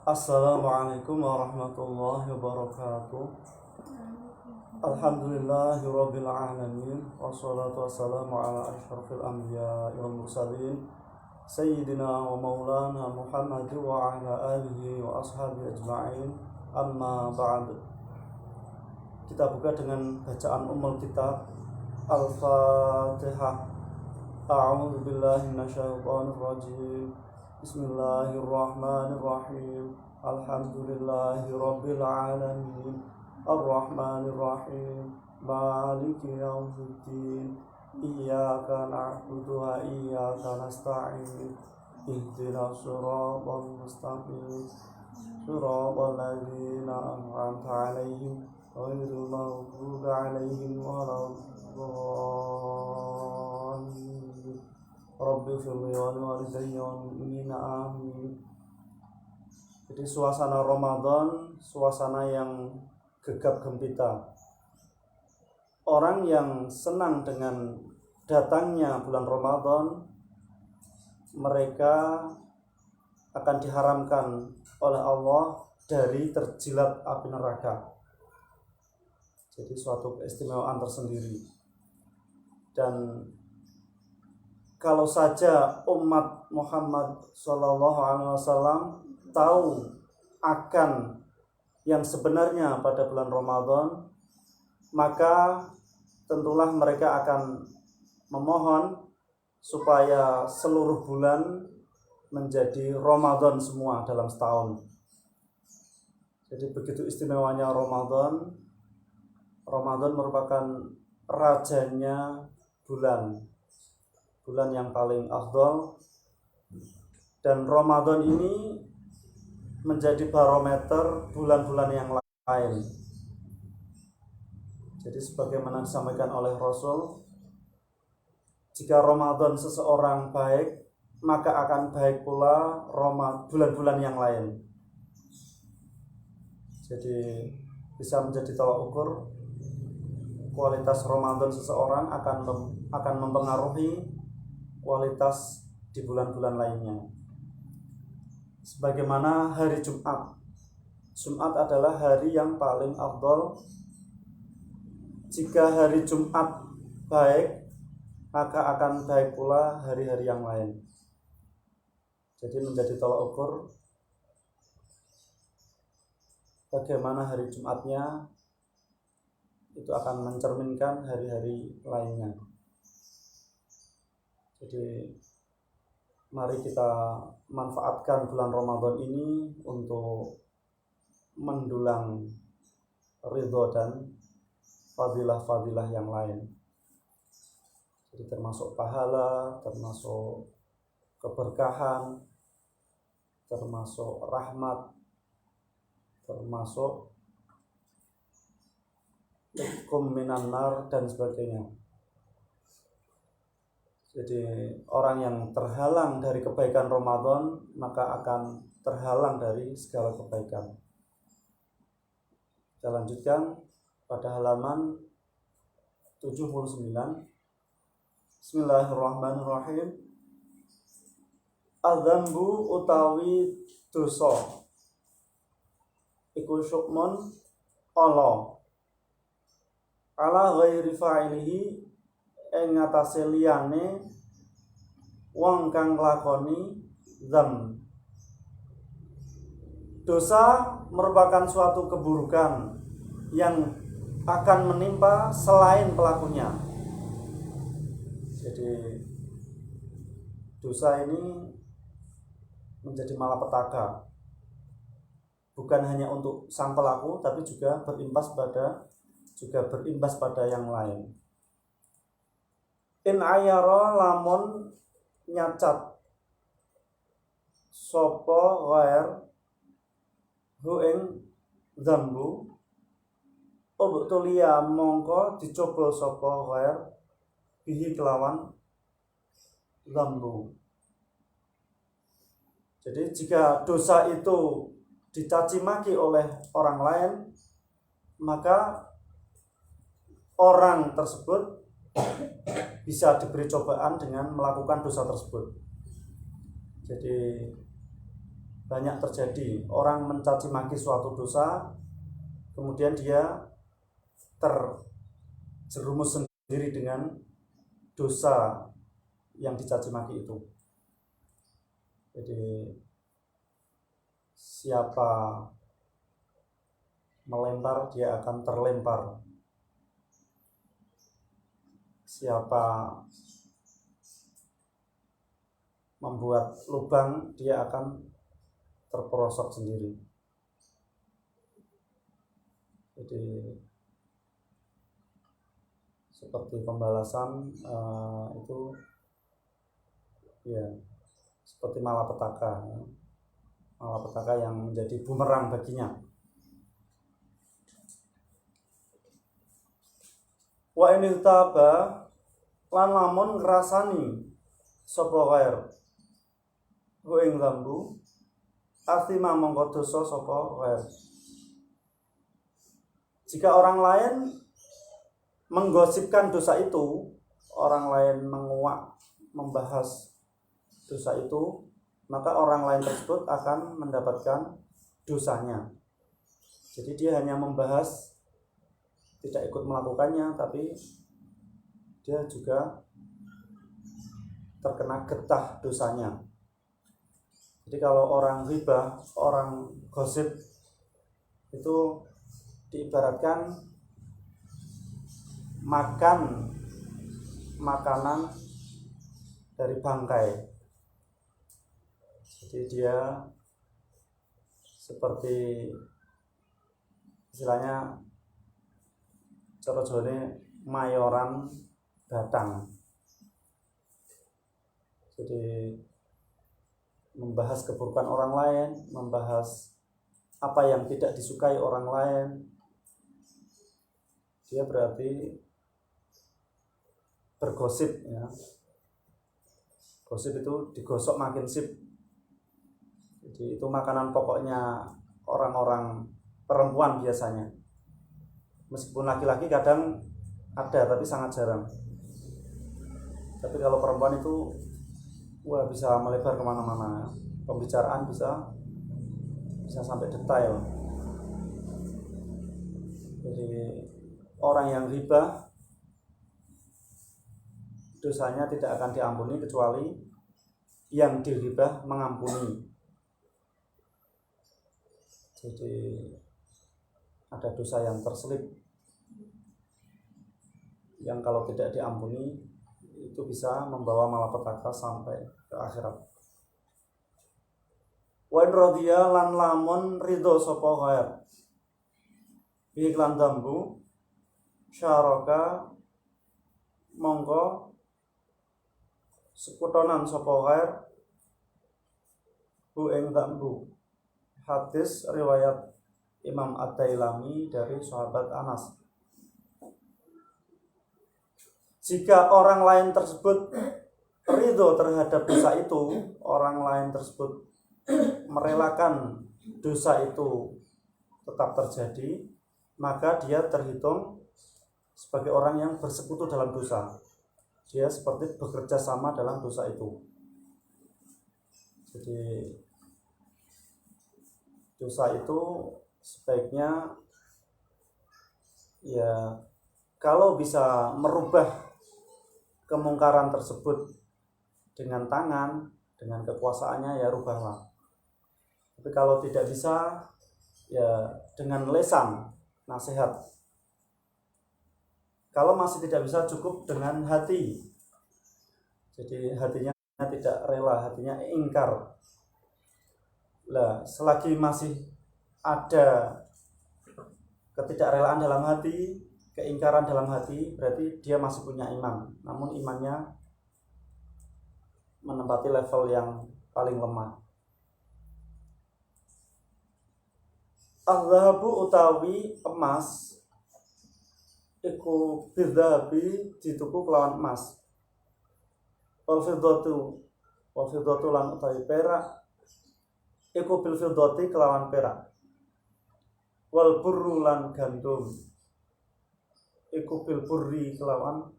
Assalamualaikum warahmatullahi wabarakatuh. Alhamdulillahirabbil alamin wassalatu wassalamu ala asyrafil anbiya'i wal mursalin sayyidina wa maulana Muhammad wa ala alihi wa ashabihi ajma'in. Amma ba'd. Kita buka dengan bacaan Ummul Kitab Al-Fatihah. A'udzu billahi minasyaitonir rajim. Bismillahirrahmanirrahim. Alhamdulillahirabbil alamin. Ar-Rahmanir-Rahim. Maliki yaumiddin. Iyyaka na'budu wa iyyaka nasta'in. Ihdinas siratal mustaqim. Siratal ladzina an'amta 'alaihim ghairil maghdubi 'alaihim waladdallin. Rabbi firli wa liwalidayya wal mu'minina amin. Jadi suasana Ramadan, suasana yang gegap gempita. Orang yang senang dengan datangnya bulan Ramadan, mereka akan diharamkan oleh Allah dari terjilat api neraka. Jadi suatu keistimewaan tersendiri. Dan kalau saja umat Muhammad SAW tahu akan yang sebenarnya pada bulan Ramadan, maka tentulah mereka akan memohon supaya seluruh bulan menjadi Ramadan semua dalam setahun. Jadi begitu istimewanya Ramadan. Ramadan merupakan rajanya bulan yang paling afdal, dan Ramadan ini menjadi barometer bulan-bulan yang lain. Jadi sebagaimana disampaikan oleh Rasul, jika Ramadan seseorang baik, maka akan baik pula bulan-bulan yang lain. Jadi bisa menjadi tolak ukur kualitas Ramadan seseorang akan mempengaruhi kualitas di bulan-bulan lainnya. Sebagaimana hari Jumat. Jumat adalah hari yang paling afdal. Jika hari Jumat baik, maka akan baik pula hari-hari yang lain. Jadi menjadi tolak ukur bagaimana hari Jumatnya itu akan mencerminkan hari-hari lainnya. Jadi mari kita manfaatkan bulan Ramadan ini untuk mendulang ridho dan fadilah-fadilah yang lain. Jadi termasuk pahala, termasuk keberkahan, termasuk rahmat, termasuk hukum minan nar dan sebagainya. Jadi orang yang terhalang dari kebaikan Ramadan, maka akan terhalang dari segala kebaikan. Kita lanjutkan pada halaman 79. Bismillahirrahmanirrahim. Adzambu utawi dosa iku syukmun ala ghairi fa'ilihi ing ngatasé liyane wong kang nglakoni dzam. Dosa merupakan suatu keburukan yang akan menimpa selain pelakunya. Jadi dosa ini menjadi malapetaka, bukan hanya untuk sang pelaku, tapi juga berimbas pada yang lain. In ayara lamun nyacat sapa ghair hu ing dzambu ubtulia mongko dicoba sapa ghair bihi kelawan dzambu. Jadi jika dosa itu dicaci maki oleh orang lain, maka orang tersebut bisa diberi cobaan dengan melakukan dosa tersebut. Jadi banyak terjadi. Orang mencaci maki suatu dosa, kemudian dia terjerumus sendiri dengan dosa yang dicaci maki itu. Jadi siapa melempar, dia akan terlempar. Siapa membuat lubang, dia akan terperosok sendiri. Jadi seperti pembalasan itu ya seperti malapetaka yang menjadi bumerang baginya. Wa in taba lan lamun ngrasani sapa ghair hu ing zambu asima mongko dosa sapa ghair. Jika orang lain menggosipkan dosa itu, orang lain menguak membahas dosa itu, maka orang lain tersebut akan mendapatkan dosanya. Jadi dia hanya membahas, tidak ikut melakukannya, tapi dia juga terkena getah dosanya. Jadi kalau orang ghibah, orang gosip itu diibaratkan makan makanan dari bangkai. Jadi dia seperti istilahnya cara Jawane mayoran batang. Jadi membahas keburukan orang lain, membahas apa yang tidak disukai orang lain, dia berarti bergosip ya. Gosip itu digosok makin sip. Jadi itu makanan pokoknya orang-orang perempuan biasanya. Meskipun laki-laki kadang ada tapi sangat jarang. Tapi kalau perempuan itu bisa melebar kemana-mana. Pembicaraan bisa sampai detail. Jadi orang yang ghibah dosanya tidak akan diampuni kecuali yang dighibah mengampuni. Jadi ada dosa yang terselip yang kalau tidak diampuni itu bisa membawa malapetaka sampai ke akhirat. Wa in radhiya lan lamun ridho sapa ghair bi iklan dambu syaraka mongko sekutonan sapa ghair hu ing dambu. Hadis riwayat Imam Ad-Dailami dari sahabat Anas. Jika orang lain tersebut ridho terhadap dosa itu, orang lain tersebut merelakan dosa itu tetap terjadi, maka dia terhitung sebagai orang yang bersekutu dalam dosa. Dia seperti bekerja sama dalam dosa itu. Jadi dosa itu sebaiknya ya kalau bisa merubah kemungkaran tersebut dengan tangan, dengan kekuasaannya ya rubahlah. Tapi kalau tidak bisa ya dengan lesan, nasihat. Kalau masih tidak bisa cukup dengan hati. Jadi hatinya tidak rela, hatinya ingkar. Lah, selagi masih ada ketidakrelaan dalam hati, keingkaran dalam hati, berarti dia masih punya iman. Namun imannya menempati level yang paling lemah. Az-zahabu utawi emas iku bidzahabi dituku kelawan emas. Wal fiddatu lan utawi perak iku bil fiddati kelawan perak. Wal burru lan gandum iku bil burri kelawan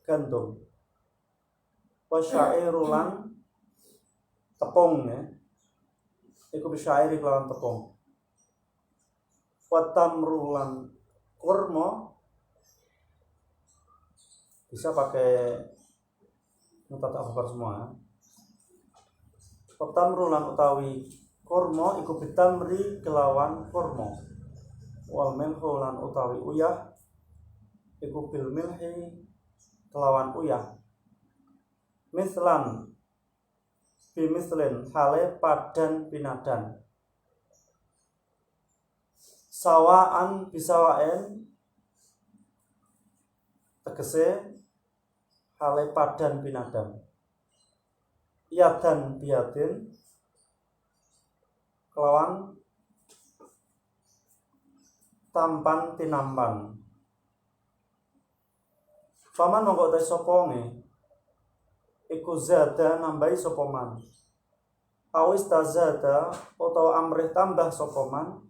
gandum. Wa syairu lan tepung ya iku bisyairi kelawan tepung. Wa tamru lan kurma bisa pakai mutata khabar semua. Wa tamru lan utawi kurma iku bitamri kelawan kurma. Wal milhu lan utawi uyah iku bil milhi kelawan uyah. Mislan bimislin hale padan pinadan. Sawaan bisawaen tegese hale padan pinadan. Yadan biadin kelawan tampan tinampan. Faman mongko te sapa iku zada nambahi sapa man. Awis tazada utawa amrih tambah sapa man.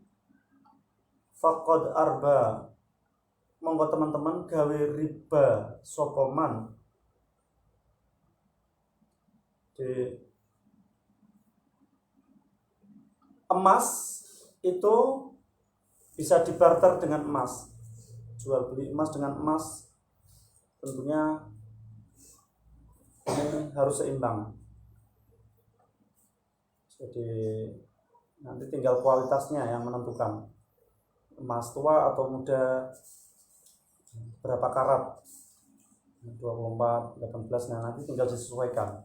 Faqad arba mongko teman-teman gawe riba sapa man. Di emas itu bisa dibarter dengan emas. Jual beli emas dengan emas tentunya ini harus seimbang. Jadi nanti tinggal kualitasnya yang menentukan emas tua atau muda berapa karat, 24, 18, nah nanti tinggal disesuaikan.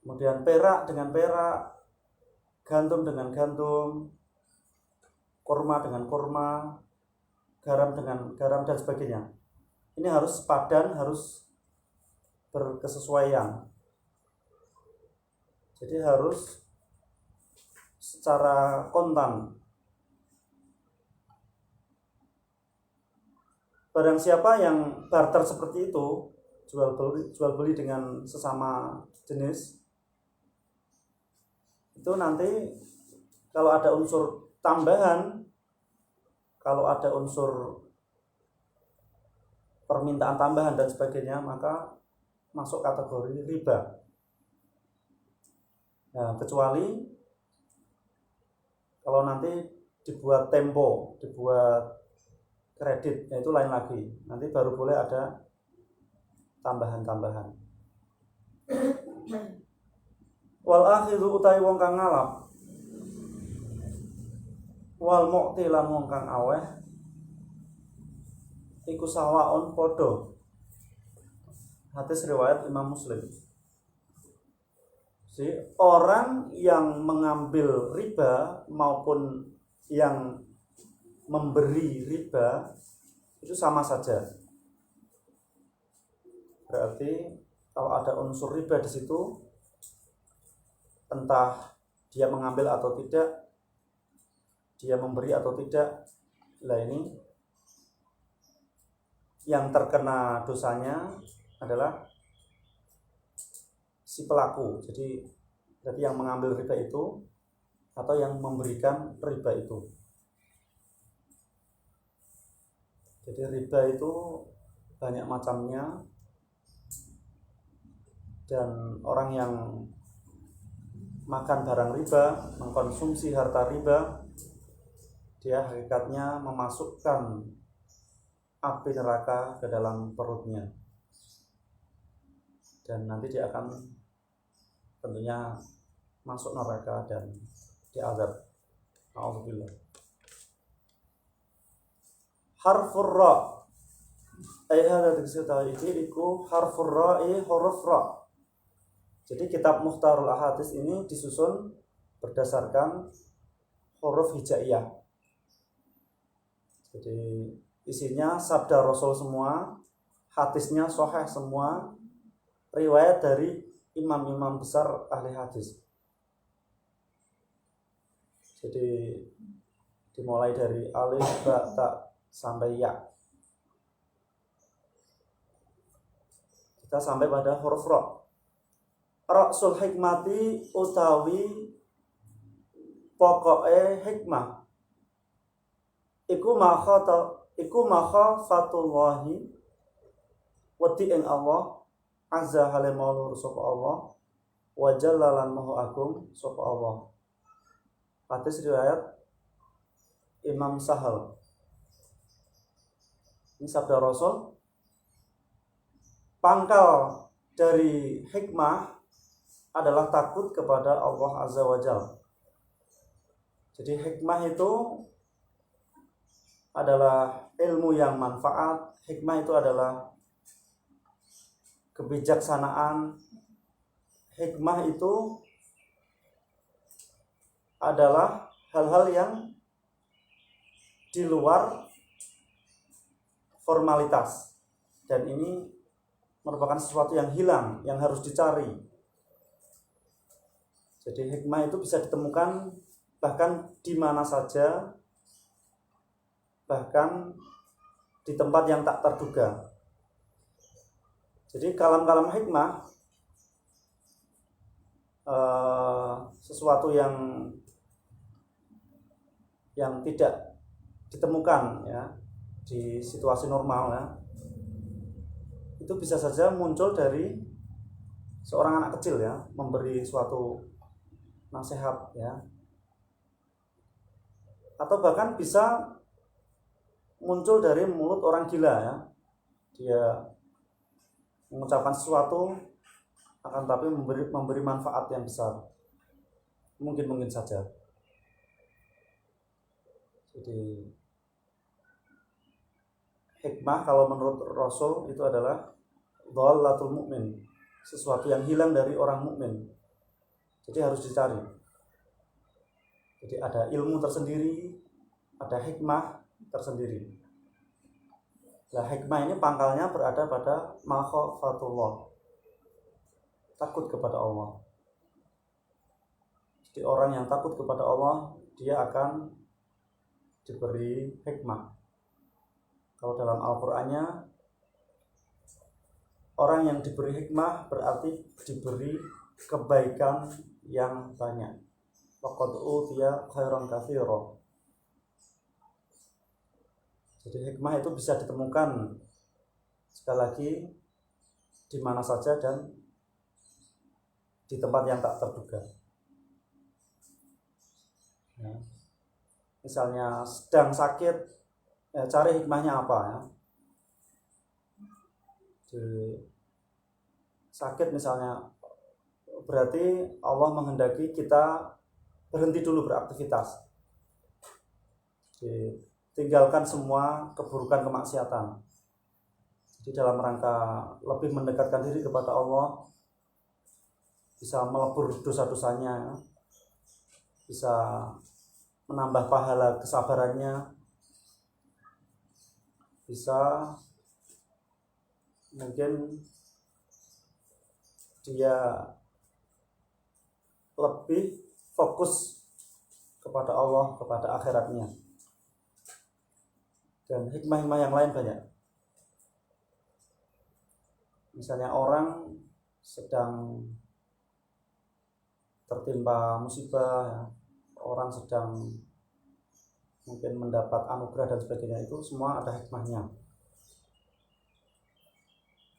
Kemudian perak dengan perak, gandum dengan gandum, kurma dengan kurma, garam dengan garam dan sebagainya. Ini harus sepadan, harus berkesesuaian. Jadi harus secara kontan. Barang siapa yang barter seperti itu, jual beli dengan sesama jenis, itu nanti kalau ada unsur tambahan, kalau ada unsur permintaan tambahan dan sebagainya, maka masuk kategori riba. Nah, kecuali kalau nanti dibuat tempo, dibuat kredit, ya itu lain lagi. Nanti baru boleh ada tambahan-tambahan. Wal akhiru utawi wong kang ngalap, wal mu'ti lan wong kang aweh iku sawaon podo. Hadis riwayat Imam Muslim. Si orang yang mengambil riba maupun yang memberi riba itu sama saja. Berarti kalau ada unsur riba di situ, entah dia mengambil atau tidak, dia memberi atau tidak, lah ini yang terkena dosanya adalah si pelaku. Jadi yang mengambil riba itu atau yang memberikan riba itu. Jadi riba itu banyak macamnya, dan orang yang makan barang riba, mengkonsumsi harta riba, dia hakikatnya memasukkan api neraka ke dalam perutnya, dan nanti dia akan tentunya masuk neraka dan diazab. Alhamdulillah. Harfur ra, ayat hadis iki iku harfur ra, huruf ra. Jadi kitab Mukhtarul Ahadits ini disusun berdasarkan huruf hijaiyah. Jadi isinya sabda Rasul semua, hadisnya sahih semua, riwayat dari imam-imam besar ahli hadis. Jadi dimulai dari alif, ba, ta sampai ya. Kita sampai pada huruf ra. Ra'sul hikmati utawi pokoke hikmah iku makha fatullahi wedi ing Allah azza hale maulur sapa Allah wa jalla lan maha agung sapa Allah. Hadis riwayat Imam Sahal. Ini sabda Rasul, pangkal dari hikmah adalah takut kepada Allah Azza wa Jalla. Jadi hikmah itu adalah ilmu yang manfaat, hikmah itu adalah kebijaksanaan, hikmah itu adalah hal-hal yang di luar formalitas, dan ini merupakan sesuatu yang hilang, yang harus dicari. Jadi hikmah itu bisa ditemukan bahkan di mana saja, bahkan di tempat yang tak terduga. Jadi kalam-kalam hikmah sesuatu yang tidak ditemukan ya di situasi normal ya, itu bisa saja muncul dari seorang anak kecil ya, memberi suatu nasihat ya, atau bahkan bisa muncul dari mulut orang gila ya, dia mengucapkan sesuatu akan tapi memberi manfaat yang besar, mungkin saja. Jadi hikmah kalau menurut Rasul itu adalah dhalatul mukmin, sesuatu yang hilang dari orang mukmin. Jadi harus dicari. Jadi ada ilmu tersendiri, ada hikmah tersendiri. Nah, hikmah ini pangkalnya berada pada makhafatullah, takut kepada Allah. Jadi orang yang takut kepada Allah, dia akan diberi hikmah. Kalau dalam Al-Qur'annya, orang yang diberi hikmah berarti diberi kebaikan yang banyak. Laqad utiya khairan katsira. Jadi hikmah itu bisa ditemukan sekali lagi di mana saja dan di tempat yang tak terduga. Ya. Misalnya sedang sakit, ya cari hikmahnya apa ya? Di sakit misalnya, berarti Allah menghendaki kita berhenti dulu beraktivitas. Tinggalkan semua keburukan kemaksiatan. Jadi dalam rangka lebih mendekatkan diri kepada Allah, bisa melebur dosa-dosanya, bisa menambah pahala kesabarannya, bisa mungkin dia lebih fokus kepada Allah, kepada akhiratnya. Dan hikmah-hikmah yang lain banyak. Misalnya orang sedang tertimpa musibah ya, orang sedang mungkin mendapat anugerah dan sebagainya, itu semua ada hikmahnya.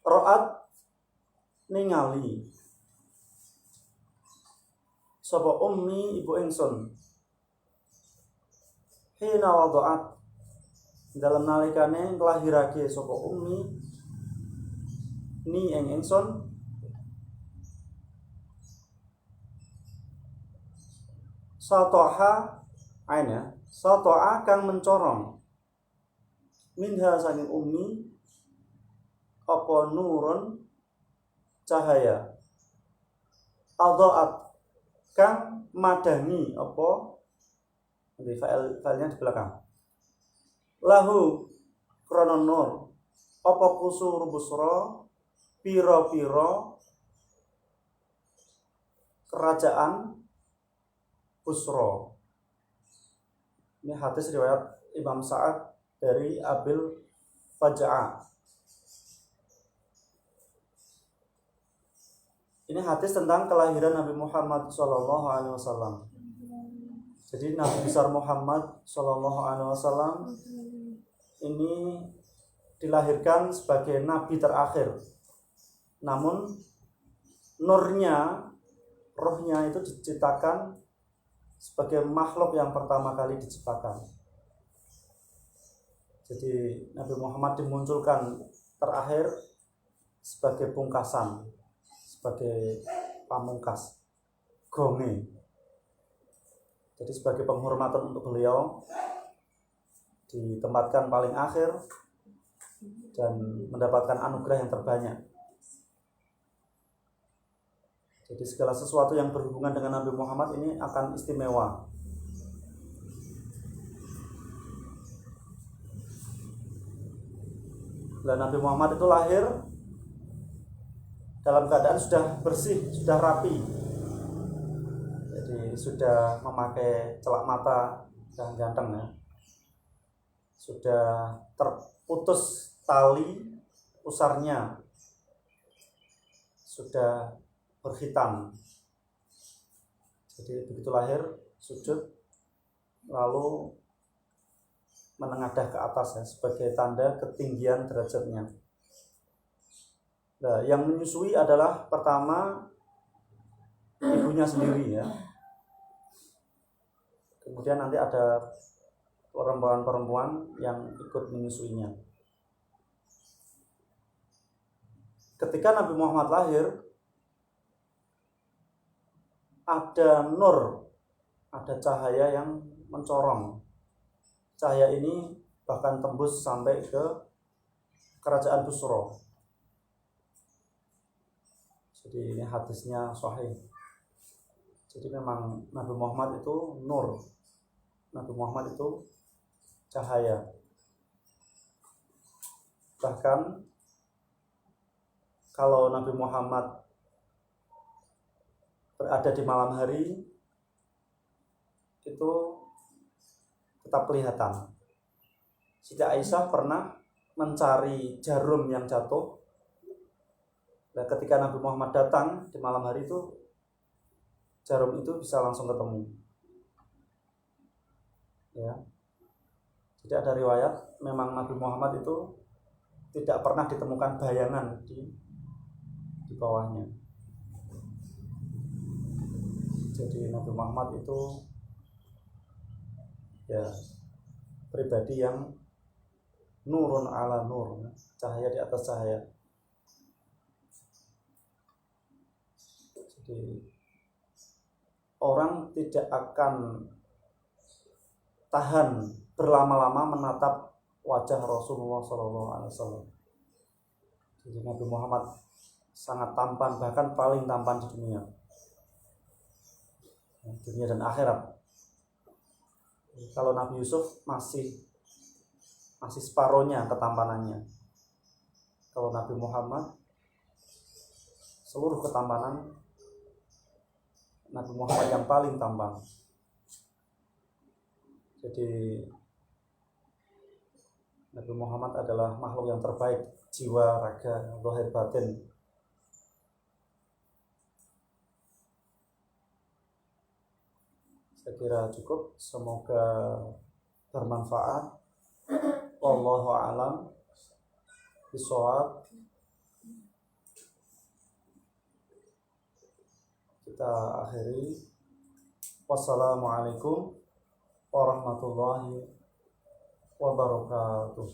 Ro'at ningali sapa ummi ibu ingsun hina wada'at, dalam nalikane nglahirake sapa ummi ni ing ingsun satoha aina, satoa kang mencorong minha saking ummi apa nurun cahaya, adaat kang madani apa, nanti filenya di belakang, lahu kronon nur apa kusur busra piro-piro kerajaan Busra. Ini hadis riwayat Imam Sa'ad dari Abil Faja'ah. Ini hadis tentang kelahiran Nabi Muhammad SAW. Jadi Nabi besar Muhammad SAW ini dilahirkan sebagai Nabi terakhir. Namun nurnya rohnya itu diciptakan sebagai makhluk yang pertama kali diciptakan. Jadi Nabi Muhammad dimunculkan terakhir sebagai pungkasan, sebagai pamungkas, gome. Jadi sebagai penghormatan untuk beliau ditempatkan paling akhir dan mendapatkan anugerah yang terbanyak. Jadi segala sesuatu yang berhubungan dengan Nabi Muhammad ini akan istimewa. Dan Nabi Muhammad itu lahir dalam keadaan sudah bersih, sudah rapi. Jadi sudah memakai celak mata yang ganteng ya. Sudah terputus tali pusarnya. Sudah berhitam. Jadi begitu lahir sujud lalu menengadah ke atas ya, sebagai tanda ketinggian derajatnya. Nah, yang menyusui adalah pertama ibunya sendiri ya. Kemudian nanti ada perempuan-perempuan yang ikut menyusuinya. Ketika Nabi Muhammad lahir, ada nur, ada cahaya yang mencorong. Cahaya ini bahkan tembus sampai ke kerajaan Busra. Jadi ini hadisnya sahih. Jadi memang Nabi Muhammad itu nur. Nabi Muhammad itu cahaya. Bahkan kalau Nabi Muhammad berada di malam hari itu tetap kelihatan. Siti Aisyah pernah mencari jarum yang jatuh. Dan ketika Nabi Muhammad datang di malam hari itu, jarum itu bisa langsung ketemu. Ya. Jadi ada riwayat memang Nabi Muhammad itu tidak pernah ditemukan bayangan di bawahnya. Jadi Nabi Muhammad itu ya pribadi yang nurun ala nur, cahaya di atas cahaya. Jadi orang tidak akan tahan berlama-lama menatap wajah Rasulullah SAW. Jadi Nabi Muhammad sangat tampan, bahkan paling tampan di dunia dan akhirat. Kalau Nabi Yusuf masih separohnya ketampanannya. Kalau Nabi Muhammad seluruh ketampanan Nabi Muhammad yang paling tampan. Jadi Nabi Muhammad adalah makhluk yang terbaik, jiwa, raga, zahir, batin. Saya kira cukup, semoga bermanfaat. Wallahu a'lam bishawab. Kita akhiri. Wassalamualaikum warahmatullahi wabarakatuh.